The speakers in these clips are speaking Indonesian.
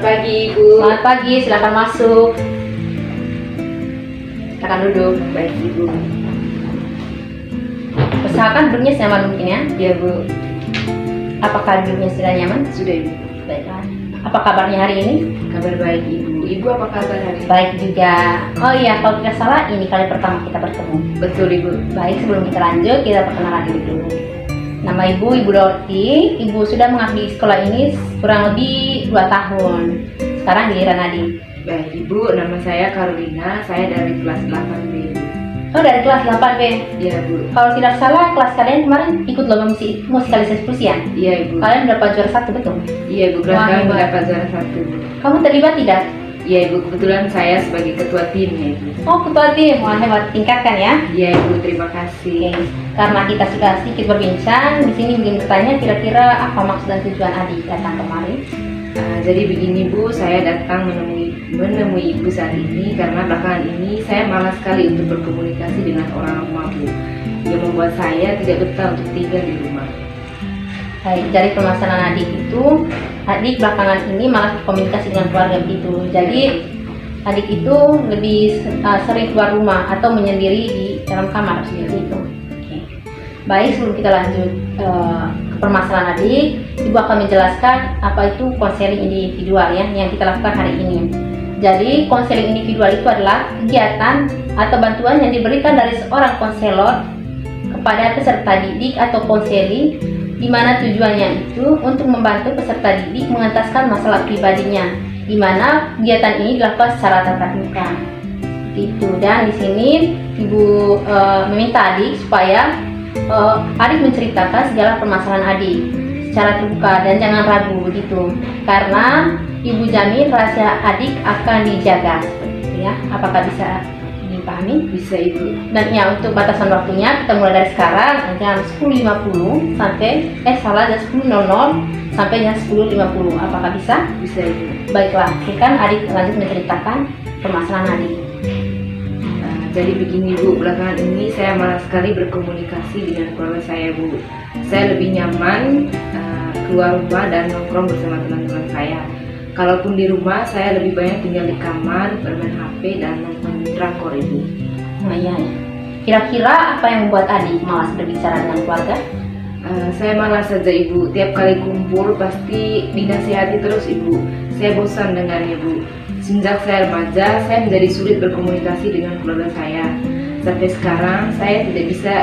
pagi Ibu. Selamat pagi, silakan masuk. Silakan duduk. Baik Ibu. Usahakan duduknya senyaman mungkin ya. Ya Bu. Apakah duduknya sudah nyaman? Sudah Ibu. Baiklah. Apa kabarnya hari ini? Kabar baik Ibu. Ibu apa kabar hari ini? Baik juga. Oh iya, kalau tidak salah ini kali pertama kita bertemu. Betul Ibu. Baik, sebelum kita lanjut, kita perkenalan diri dulu. Nama Ibu Dorti. Ibu sudah mengabdi di sekolah ini kurang lebih 2 tahun. Sekarang giliran Adik. Baik Ibu, nama saya Carolina. Saya dari kelas 8B. Oh, dari kelas 8B. Ya Bu. Kalau tidak salah, kelas kalian kemarin ikut lomba musikalisasi puisian. Iya Ibu. Kalian mendapat juara 1, betul? Iya Ibu, kelas Wah, kami hebat. mendapat juara 1. Kamu terlibat tidak? Iya Ibu, kebetulan saya sebagai ketua timnya Ibu. Oh, ketua tim. Wah, hebat. Tingkatkan ya. Iya Ibu, terima kasih. Oke. Karena kita sudah sedikit berbincang, di sini ingin bertanya kira-kira apa maksud dan tujuan Adik datang kemari? Jadi begini Bu, saya datang menemui Ibu saat ini karena belakangan ini saya malas sekali untuk berkomunikasi dengan orang rumah Bu, yang membuat saya tidak betah untuk tinggal di rumah. Baik, dari permasalahan Adik itu, Adik belakangan ini malah berkomunikasi dengan keluarga begitu. Jadi Adik itu lebih sering keluar rumah atau menyendiri di dalam kamar seperti itu. Oke. Baik, sebelum kita lanjut ke permasalahan Adik, Ibu akan menjelaskan apa itu konseling individual ya yang kita lakukan hari ini. Jadi konseling individual itu adalah kegiatan atau bantuan yang diberikan dari seorang konselor kepada peserta didik atau konseli, di mana tujuannya itu untuk membantu peserta didik mengentaskan masalah pribadinya, di mana kegiatan ini dilakukan secara tatap muka. Itu, dan di sini Ibu meminta Adik supaya Adik menceritakan segala permasalahan Adik secara terbuka dan jangan ragu begitu, karena Ibu jamin rahasia Adik akan dijaga seperti itu ya. Apakah bisa dipahami? Bisa Ibu. Dan ya, untuk batasan waktunya kita mulai dari sekarang jam 10.50 sampai jam 10.00 sampai jam 10.50. Apakah bisa? Bisa Ibu. Baiklah, silakan Adik lanjut menceritakan permasalahan Adik. Jadi begini Bu, belakangan ini saya malas sekali berkomunikasi dengan keluarga saya Bu. Saya lebih nyaman keluar rumah dan nongkrong bersama teman-teman saya. Kalaupun di rumah, saya lebih banyak tinggal di kamar, bermain HP dan nonton drakor Ibu. Nah, iya. Kira-kira apa yang membuat Adik malas berbicara dengan keluarga? Saya malas saja Ibu, tiap kali kumpul pasti dinasihati terus Ibu. Saya bosan dengannya Bu. Sejak saya remaja, saya menjadi sulit berkomunikasi dengan keluarga saya. Sampai sekarang, saya tidak bisa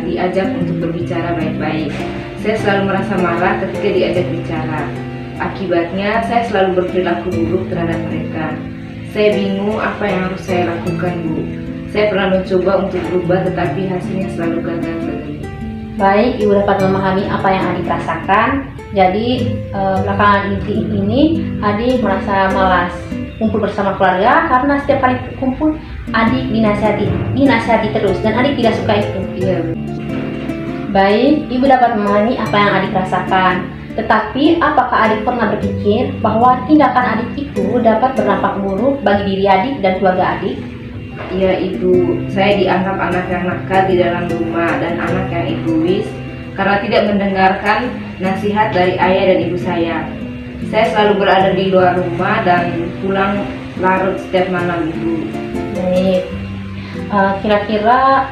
diajak untuk berbicara baik-baik. Saya selalu merasa marah ketika diajak bicara. Akibatnya, saya selalu berperilaku buruk terhadap mereka. Saya bingung apa yang harus saya lakukan Bu. Saya pernah mencoba untuk berubah, tetapi hasilnya selalu gagal lagi. Baik, Ibu dapat memahami apa yang Adik rasakan. Jadi belakangan ini Adik merasa malas kumpul bersama keluarga karena setiap kali kumpul Adik dinasihati terus dan Adik tidak suka itu. Iya Bu. Baik, Ibu dapat memahami apa yang Adik rasakan. Tetapi apakah Adik pernah berpikir bahwa tindakan Adik itu dapat berdampak buruk bagi diri Adik dan keluarga Adik? Iya Ibu, saya dianggap anak yang nakal di dalam rumah dan anak yang egois karena tidak mendengarkan nasihat dari ayah dan ibu saya. Saya selalu berada di luar rumah dan pulang larut setiap malam Ibu. Baik, kira-kira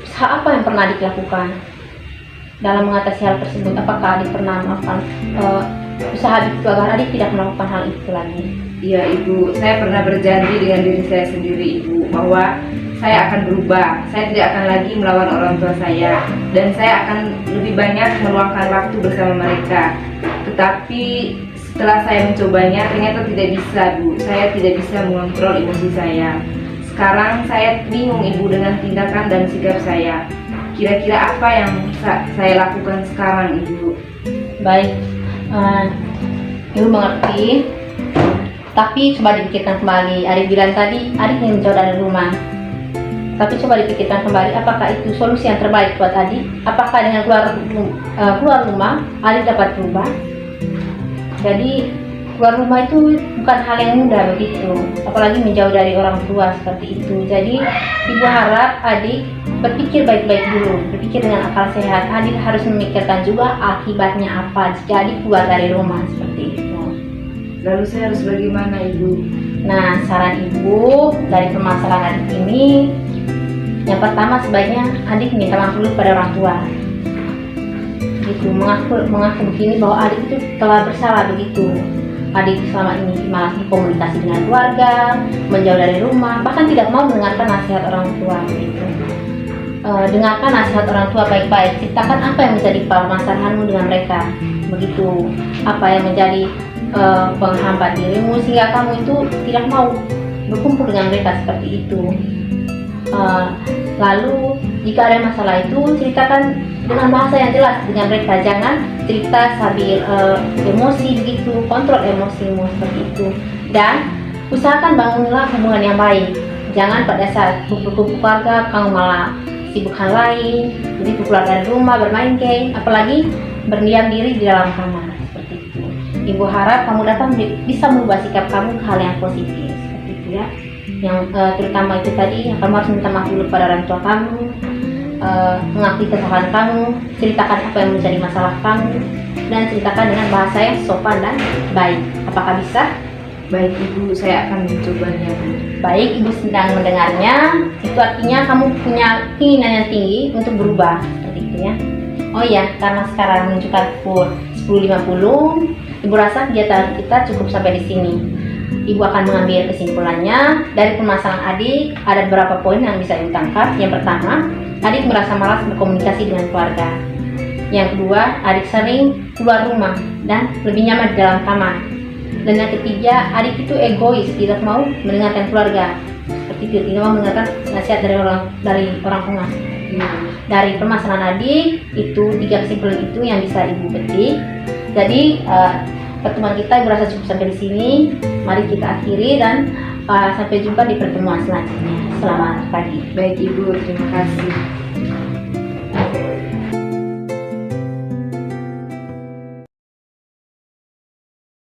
usaha apa yang pernah Adik lakukan dalam mengatasi hal tersebut? Apakah Adik pernah melakukan usaha itu agar Adik tidak melakukan hal itu lagi? Iya Ibu, saya pernah berjanji dengan diri saya sendiri Ibu bahwa saya akan berubah. Saya tidak akan lagi melawan orang tua saya dan saya akan lebih banyak meluangkan waktu bersama mereka. Tetapi setelah saya mencobanya ternyata tidak bisa Bu. Saya tidak bisa mengontrol emosi saya. Sekarang saya bingung Ibu dengan tindakan dan sikap saya. Kira-kira apa yang saya lakukan sekarang Ibu? Baik, Ibu mengerti. Tapi coba dipikirkan kembali. Adik bilang tadi Adik ingin menjauh dari rumah. Tapi coba dipikirkan kembali, apakah itu solusi yang terbaik buat Adik? Apakah dengan keluar rumah Adik dapat berubah? Jadi keluar rumah itu bukan hal yang mudah begitu, apalagi menjauh dari orang tua seperti itu. Jadi Ibu harap Adik berpikir baik-baik dulu, berpikir dengan akal sehat. Adik harus memikirkan juga akibatnya apa jika Adik keluar dari rumah seperti itu. Lalu saya harus bagaimana Ibu? Nah, saran Ibu dari permasalahan adik ini, yang pertama sebaiknya adik minta maaf dulu pada orang tua. Gitu, mengaku begini bahwa adik itu telah bersalah begitu. Adik selama ini malas berkomunikasi dengan keluarga, menjauh dari rumah, bahkan tidak mau mendengarkan nasihat orang tua begitu. Dengarkan nasihat orang tua baik-baik, ceritakan apa yang menjadi permasalahanmu dengan mereka begitu, apa yang menjadi penghambat dirimu sehingga kamu itu tidak mau berkumpul dengan mereka seperti itu. Lalu jika ada masalah itu ceritakan dengan bahasa yang jelas dengan mereka, jangan cerita sambil emosi begitu, kontrol emosimu seperti itu. Dan usahakan bangunlah hubungan yang baik, jangan pada saat kumpul-kumpul keluarga kamu malah sibuk hal lain, jadi keluar dari rumah bermain game, apalagi berdiam diri di dalam kamar seperti itu. Ibu harap kamu datang bisa merubah sikap kamu ke hal yang positif seperti itu ya. Yang terutama itu tadi, yang kamu harus minta maaf dulu pada orang tua kamu, mengakui kesalahan kamu, ceritakan apa yang menjadi masalah kamu, dan ceritakan dengan bahasa yang sopan dan baik. Apakah bisa? Baik Ibu, saya akan mencobanya Bu. Baik, Ibu sedang mendengarnya. Itu artinya kamu punya keinginan yang tinggi untuk berubah seperti itu ya. Oh ya, karena sekarang menunjukkan pukul 10.50, Ibu rasa kegiatan kita cukup sampai di sini. Ibu akan mengambil kesimpulannya dari permasalahan adik. Ada beberapa poin yang bisa Ibu tangkap. Yang pertama, adik merasa malas berkomunikasi dengan keluarga. Yang kedua, adik sering keluar rumah dan lebih nyaman di dalam kamar. Dan yang ketiga, adik itu egois, tidak mau mendengarkan keluarga, seperti itu, tidak mau mendengarkan nasihat dari orang tua. Dari permasalahan adik itu 3 kesimpulan itu yang bisa Ibu petik. Jadi pertemuan kita berasa cukup sampai di sini. Mari kita akhiri dan sampai jumpa di pertemuan selanjutnya. Selamat pagi. Baik Ibu, terima kasih.